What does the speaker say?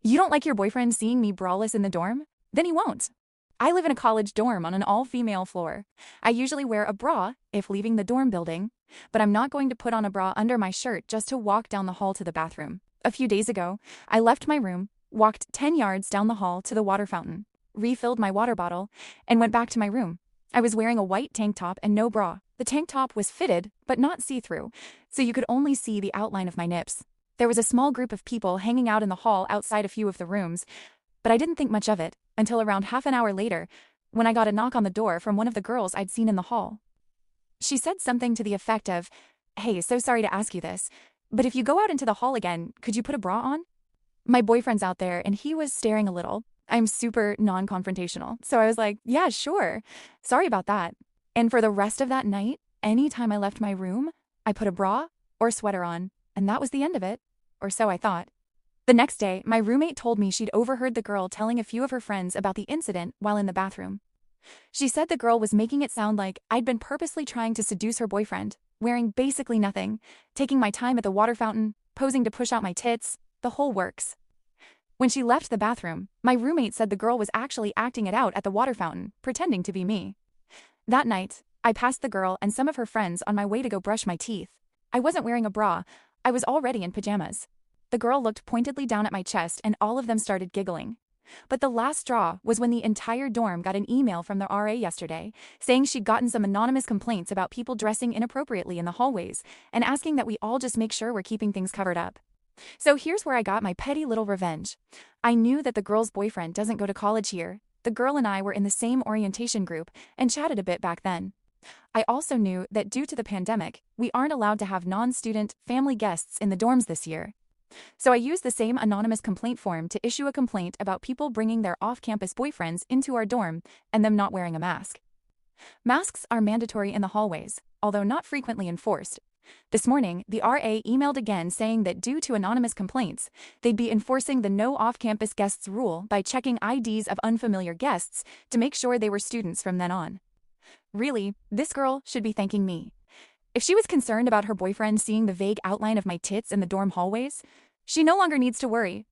You don't like your boyfriend seeing me braless in the dorm? Then he won't. I live in a college dorm on an all-female floor. I usually wear a bra if leaving the dorm building, but I'm not going to put on a bra under my shirt just to walk down the hall to the bathroom. A few days ago, I left my room, walked 10 yards down the hall to the water fountain, refilled my water bottle, and went back to my room. I was wearing a white tank top and no bra. The tank top was fitted, but not see-through, so you could only see the outline of my nips. There was a small group of people hanging out in the hall outside a few of the rooms, but I didn't think much of it until around half an hour later when I got a knock on the door from one of the girls I'd seen in the hall. She said something to the effect of, "Hey, so sorry to ask you this, but if you go out into the hall again, could you put a bra on?" My boyfriend's out there and he was staring a little. I'm super non-confrontational, so I was like, "Yeah, sure. Sorry about that." And for the rest of that night, anytime I left my room, I put a bra or sweater on, and that was the end of it. Or so I thought. The next day, my roommate told me she'd overheard the girl telling a few of her friends about the incident while in the bathroom. She said the girl was making it sound like I'd been purposely trying to seduce her boyfriend, wearing basically nothing, taking my time at the water fountain, posing to push out my tits, the whole works. When she left the bathroom, my roommate said the girl was actually acting it out at the water fountain, pretending to be me. That night, I passed the girl and some of her friends on my way to go brush my teeth. I wasn't wearing a bra. I was already in pajamas. The girl looked pointedly down at my chest and all of them started giggling. But the last straw was when the entire dorm got an email from the RA yesterday saying she'd gotten some anonymous complaints about people dressing inappropriately in the hallways and asking that we all just make sure we're keeping things covered up. So here's where I got my petty little revenge. I knew that the girl's boyfriend doesn't go to college here. The girl and I were in the same orientation group and chatted a bit back then. I also knew that due to the pandemic, we aren't allowed to have non-student family guests in the dorms this year. So I used the same anonymous complaint form to issue a complaint about people bringing their off-campus boyfriends into our dorm and them not wearing a mask. Masks are mandatory in the hallways, although not frequently enforced. This morning, the RA emailed again saying that due to anonymous complaints, they'd be enforcing the no off-campus guests rule by checking IDs of unfamiliar guests to make sure they were students from then on. Really, this girl should be thanking me. If she was concerned about her boyfriend seeing the vague outline of my tits in the dorm hallways, she no longer needs to worry.